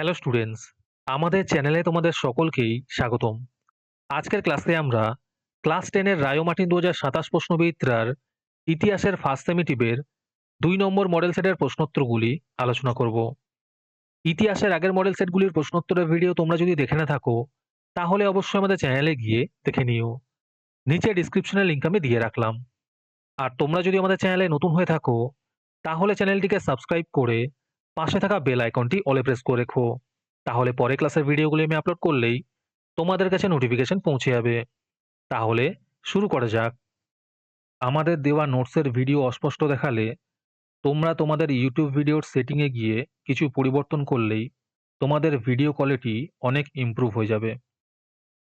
Hello students, আমাদের চ্যানেলে তোমাদের সকলকেই স্বাগতম। আজকের ক্লাসে আমরা ক্লাস 10 এর রায়ো মার্টিন 2027 প্রশ্নবিদ্যার ইতিহাসের ফার্স্ট সেমিটিভের 2 নম্বর মডেল সেটের প্রশ্নোত্তরগুলি আলোচনা করব। ইতিহাসের আগের মডেল সেটগুলির প্রশ্নোত্তরের ভিডিও তোমরা যদি দেখে না থাকো, তাহলে অবশ্যই আমাদের চ্যানেলে গিয়ে দেখে নিও। নিচে ডিসক্রিপশনে লিংক আমি দিয়ে রাখলাম। আর তোমরা যদি আমাদের চ্যানেলে নতুন হয়ে থাকো, তাহলে চ্যানেলটিকে সাবস্ক্রাইব করে পাশে থাকা বেল আইকনটি অলে প্রেস করে রেখো। তাহলে পরে ক্লাসের ভিডিওগুলি আমি আপলোড করলেই তোমাদের কাছে নোটিফিকেশন পৌঁছে যাবে। তাহলে শুরু করা যাক। আমাদের দেওয়া নোটসের ভিডিও অস্পষ্ট দেখালে তোমরা তোমাদের ইউটিউব ভিডিওর সেটিংয়ে গিয়ে কিছু পরিবর্তন করলেই তোমাদের ভিডিও কোয়ালিটি অনেক ইমপ্রুভ হয়ে যাবে।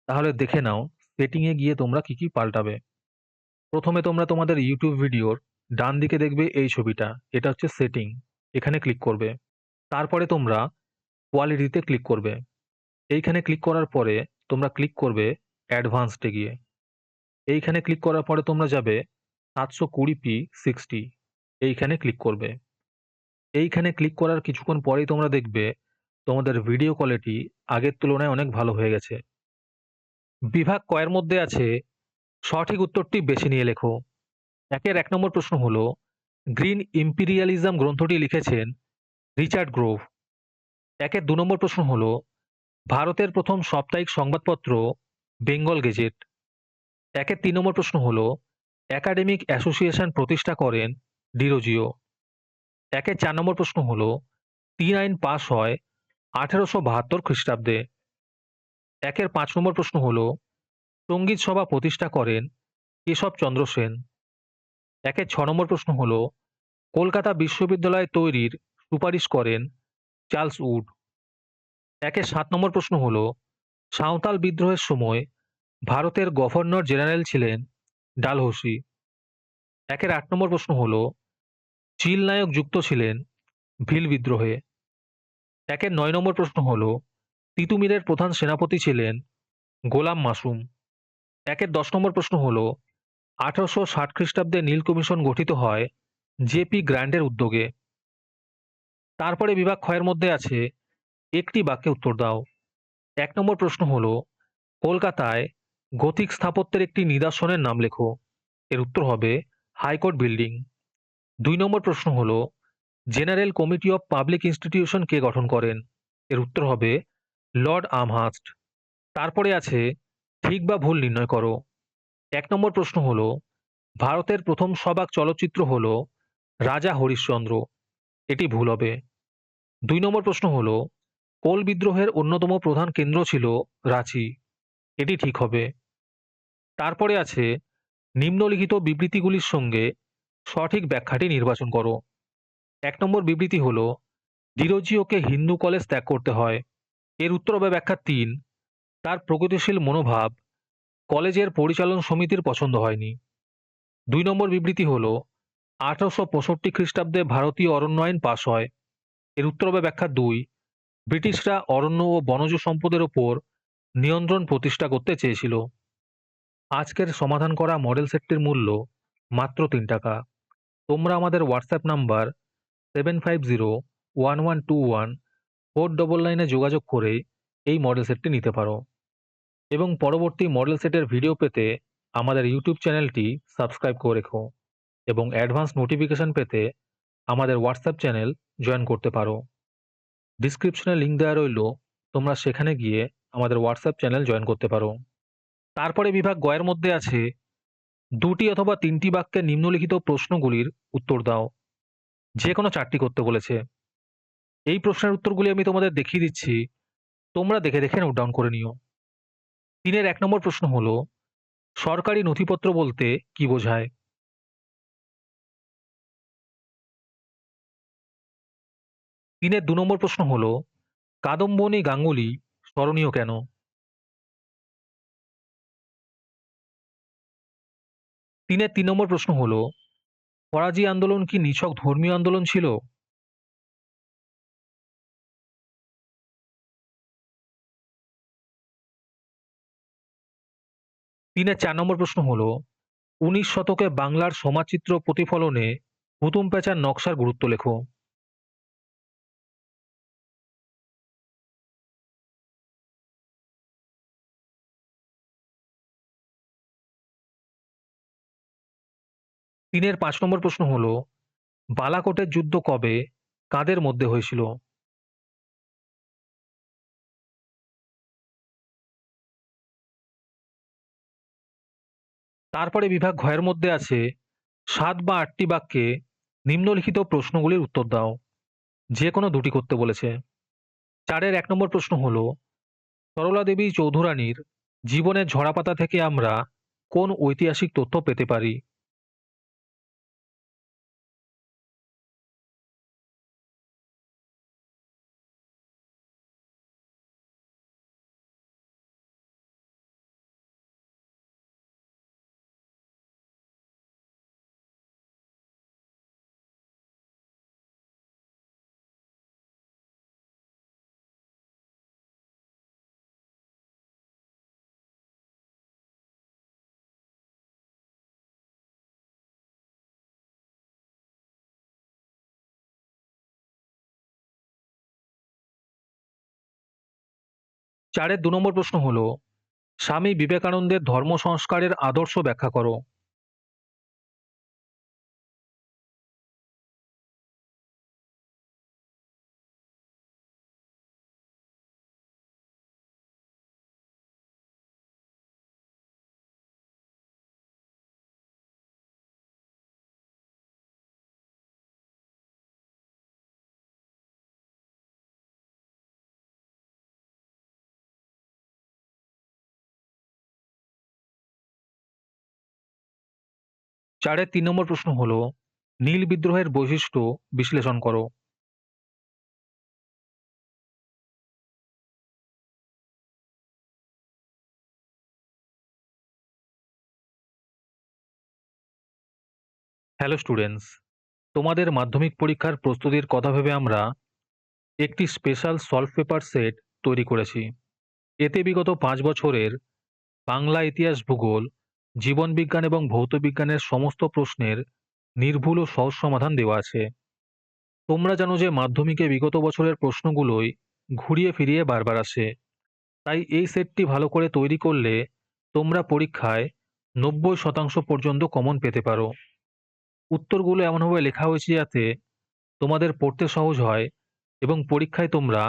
তাহলে দেখে নাও সেটিংয়ে গিয়ে তোমরা কি পাল্টাবে। প্রথমে তোমরা তোমাদের ইউটিউব ভিডিওর ডান দিকে দেখবে এই ছবিটা, এটা হচ্ছে সেটিং। এখানে ক্লিক করবে। তারপরে তোমরা কোয়ালিটিতে ক্লিক করবে। এইখানে ক্লিক করার পরে তোমরা ক্লিক করবে অ্যাডভান্সডে গিয়ে। এইখানে ক্লিক করার পরে তোমরা যাবে 720p 60, এইখানে ক্লিক করবে। এইখানে ক্লিক করার কিছুক্ষণ পরেই তোমরা দেখবে তোমাদের ভিডিও কোয়ালিটি আগের তুলনায় অনেক ভালো হয়ে গেছে। বিভাগ কয়ের মধ্যে আছে সঠিক উত্তরটি বেছে নিয়ে লেখো। একের 1 নম্বর প্রশ্ন হলো, গ্রিন ইম্পিরিয়ালিজম গ্রন্থটি লিখেছেন রিচার্ড গ্রোভ। একের 2 নম্বর প্রশ্ন হলো, ভারতের প্রথম সাপ্তাহিক সংবাদপত্র বেঙ্গল গেজেট। একের 3 নম্বর প্রশ্ন হলো, একাডেমিক অ্যাসোসিয়েশন প্রতিষ্ঠা করেন ডিরোজিও। একের 4 নম্বর প্রশ্ন হলো, 3 আইন পাস হয় 1872 খ্রিস্টাব্দে। একের 5 নম্বর প্রশ্ন হলো, সঙ্গীত সভা প্রতিষ্ঠা করেন কেশবচন্দ্র সেন। একের 6 নম্বর প্রশ্ন হলো, কলকাতা বিশ্ববিদ্যালয় তৈরির সুপারিশ করেন চার্লস উড। একের 7 নম্বর প্রশ্ন হলো, সাঁওতাল বিদ্রোহের সময় ভারতের গভর্নর জেনারেল ছিলেন ডালহৌসি। একের 8 নম্বর প্রশ্ন হলো, চিল নায়ক যুক্ত ছিলেন ভিল বিদ্রোহে। একের 9 নম্বর প্রশ্ন হলো, তিতুমিরের প্রধান সেনাপতি ছিলেন গোলাম মাসুম। একের 10 নম্বর প্রশ্ন হলো, 1860 খ্রিস্টাব্দে নীল কমিশন গঠিত হয় জেপি গ্র্যান্ডের উদ্যোগে। তারপরে বিভাগ ক্ষয়ের মধ্যে আছে একটি বাক্যে উত্তর দাও। 1 নম্বর প্রশ্ন হলো, কলকাতায় গথিক স্থাপত্যের একটি নিদর্শনের নাম লেখো। এর উত্তর হবে হাইকোর্ট বিল্ডিং। 2 নম্বর প্রশ্ন হলো, general committee of public institution কে গঠন করেন? এর উত্তর হবে লর্ড আমহার্স্ট। তারপরে আছে ঠিক বা ভুল নির্ণয় করো। 1 নম্বর প্রশ্ন হলো, ভারতের প্রথম সবাক চলচ্চিত্র হলো রাজা হরিশ্চন্দ্র। এটি ভুল হবে। 2 নম্বর প্রশ্ন হলো, কোল বিদ্রোহের অন্যতম প্রধান কেন্দ্র ছিল রাঁচি। এটি ঠিক হবে। তারপরে আছে নিম্নলিখিত বিবৃতিগুলির সঙ্গে সঠিক ব্যাখ্যাটি নির্বাচন করো। 1 নম্বর বিবৃতি হলো, ডিরোজিওকে হিন্দু কলেজ ত্যাগ করতে হয়। এর উত্তর হবে ব্যাখ্যা 3, তার প্রগতিশীল মনোভাব কলেজের পরিচালন সমিতির পছন্দ হয়নি। 2 নম্বর বিবৃতি হলো, 1865 খ্রিস্টাব্দে ভারতীয় অরণ্য আইন পাশ হয়। এর উত্তর হবে ব্যাখ্যা 2, ব্রিটিশরা অরণ্য ও বনজ সম্পদের ওপর নিয়ন্ত্রণ প্রতিষ্ঠা করতে চেয়েছিল। আজকের সমাধান করা মডেল সেটটির মূল্য মাত্র 3 টাকা। তোমরা আমাদের হোয়াটসঅ্যাপ নাম্বার 7501121499 যোগাযোগ করে এই মডেল সেটটি নিতে পারো এবং পরবর্তী মডেল সেটের ভিডিও পেতে আমাদের ইউটিউব চ্যানেলটি সাবস্ক্রাইব করে রেখো এবং অ্যাডভান্স নোটিফিকেশন পেতে আমাদের হোয়াটসঅ্যাপ চ্যানেল জয়েন করতে পারো। ডিসক্রিপশনে লিঙ্ক দেওয়া রইল, তোমরা সেখানে গিয়ে আমাদের হোয়াটসঅ্যাপ চ্যানেল জয়েন করতে পারো। তারপরে বিভাগ গয়ের মধ্যে আছে 2টি অথবা 3টি বাক্যে নিম্নলিখিত প্রশ্নগুলির উত্তর দাও। যে কোনো 4টি করতে বলেছে। এই প্রশ্নের উত্তরগুলি আমি তোমাদের দেখিয়ে দিচ্ছি, তোমরা দেখে দেখে নোট ডাউন করে নিও। 3-এর 1 নম্বর প্রশ্ন হলো, সরকারি নথিপত্র বলতে কি বোঝায়? 3-এর 2 নম্বর প্রশ্ন হলো, কাদম্বনী গাঙ্গুলি স্মরণীয় কেন? 3-এর 3 নম্বর প্রশ্ন হলো, ফরাজি আন্দোলন কি নিছক ধর্মীয় আন্দোলন ছিল? 3-এর 4 নম্বর প্রশ্ন হলো, 19 শতকে বাংলার সমাজচিত্র প্রতিফলনে হুতুম প্যাঁচার নকশার গুরুত্ব লেখো। 3-এর 5 নম্বর প্রশ্ন হলো, বালাকোটের যুদ্ধ কবে, কাদের মধ্যে হয়েছিল? তারপরে বিভাগ ঘয়ের মধ্যে আছে 7 বা 8টি বাক্যে নিম্নলিখিত প্রশ্নগুলির উত্তর দাও। যে কোনো দুটি করতে বলেছে। 4-এর 1 নম্বর প্রশ্ন হলো, সরলা দেবী চৌধুরানীর জীবনের ঝরাপাতা থেকে আমরা কোন ঐতিহাসিক তথ্য পেতে পারি? 4-এর 2 নম্বর প্রশ্ন হলো, স্বামী বিবেকানন্দের ধর্ম সংস্কারের আদর্শ ব্যাখ্যা করো। চারের 3 নম্বর প্রশ্ন হলো, নীল বিদ্রোহের বৈশিষ্ট্য বিশ্লেষণ করো। হ্যালো স্টুডেন্টস, তোমাদের মাধ্যমিক পরীক্ষার প্রস্তুতির কথা ভেবে আমরা একটি স্পেশাল সলভ পেপার সেট তৈরি করেছি। এতে বিগত 5 বছরের বাংলা, ইতিহাস, ভূগোল, জীবনবিজ্ঞান এবং ভৌতবিজ্ঞানের সমস্ত প্রশ্নের নির্ভুল ও সহজ সমাধান দেওয়া আছে। তোমরা জানো যে মাধ্যমিকে বিগত বছরের প্রশ্নগুলোই ঘুরিয়ে ফিরিয়ে বারবার আসে। তাই এই সেটটি ভালো করে তৈরি করলে তোমরা পরীক্ষায় 90% পর্যন্ত কমন পেতে পারো। উত্তরগুলো এমনভাবে লেখা হয়েছে যাতে তোমাদের পড়তে সহজ হয় এবং পরীক্ষায় তোমরা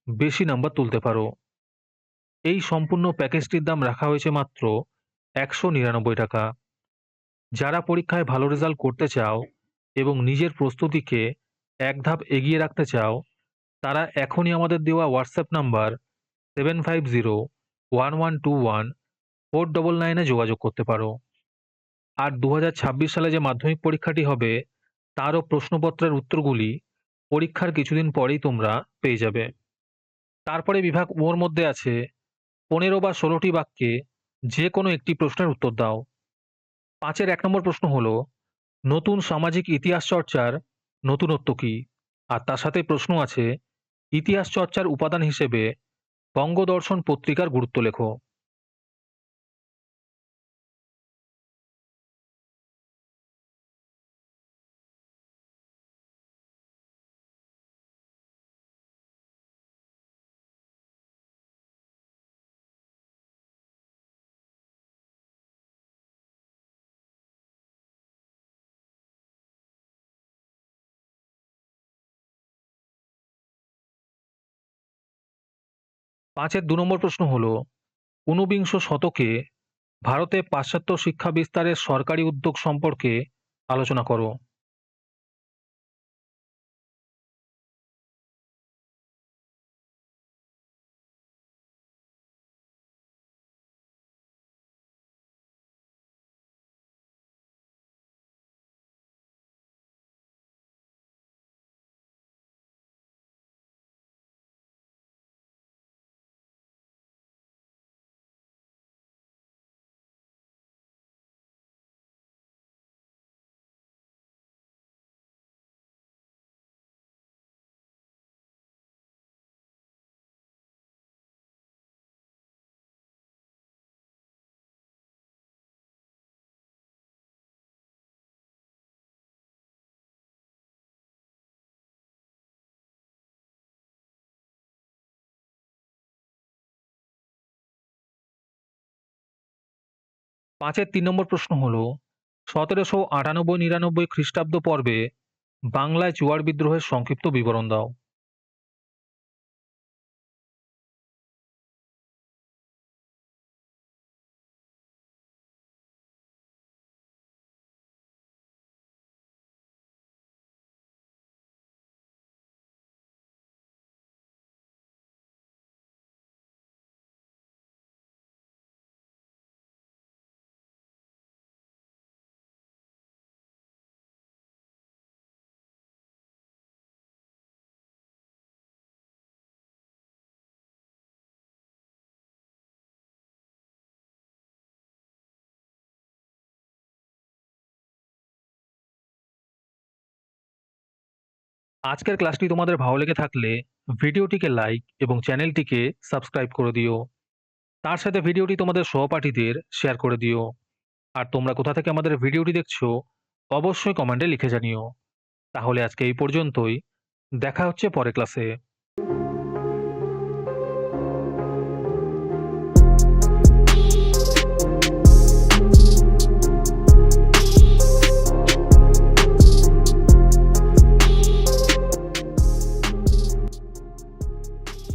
বেশি নাম্বার তুলতে পারো। এই সম্পূর্ণ প্যাকেজটির দাম রাখা হয়েছে মাত্র 199 টাকা। যারা পরীক্ষায় ভালো রেজাল্ট করতে চাও এবং নিজের প্রস্তুতিকে এক ধাপ এগিয়ে রাখতে চাও, তারা এখনই আমাদের দেওয়া হোয়াটসঅ্যাপ নাম্বার 7501121499 যোগাযোগ করতে পারো। আর 2026 সালে যে মাধ্যমিক পরীক্ষাটি হবে তারও প্রশ্নপত্রের উত্তরগুলি পরীক্ষার কিছুদিন পরেই তোমরা পেয়ে যাবে। তারপরে বিভাগ ওর মধ্যে আছে 15 বা 16টি বাক্যে যে কোনো একটি প্রশ্নের উত্তর দাও। 5-এর 1 নম্বর প্রশ্ন হলো, নতুন সামাজিক ইতিহাস চর্চার নতুনত্ব কি? আর তার সাথে প্রশ্ন আছে, ইতিহাস চর্চার উপাদান হিসেবে বঙ্গদর্শন পত্রিকার গুরুত্ব লেখো। 5-এর 2 নম্বর প্রশ্ন হলো, ঊনবিংশ শতকে ভারতে পাশ্চাত্য শিক্ষা বিস্তারের সরকারি উদ্যোগ সম্পর্কে আলোচনা করো। 5-এর 3 নম্বর প্রশ্ন হলো, 1798-99 খ্রিস্টাব্দ পর্বে বাংলায় চুয়াড় বিদ্রোহের সংক্ষিপ্ত বিবরণ দাও। আজকের ক্লাসটি তোমাদের ভালো লেগে থাকলে ভিডিওটিকে লাইক এবং চ্যানেলটিকে সাবস্ক্রাইব করে দিও। তার সাথে ভিডিওটি তোমাদের সহপাঠীদের শেয়ার করে দিও। আর তোমরা কোথা থেকে আমাদের ভিডিওটি দেখছো অবশ্যই কমেন্টে লিখে জানিও। তাহলে আজকে এই পর্যন্তই। দেখা হচ্ছে পরের ক্লাসে।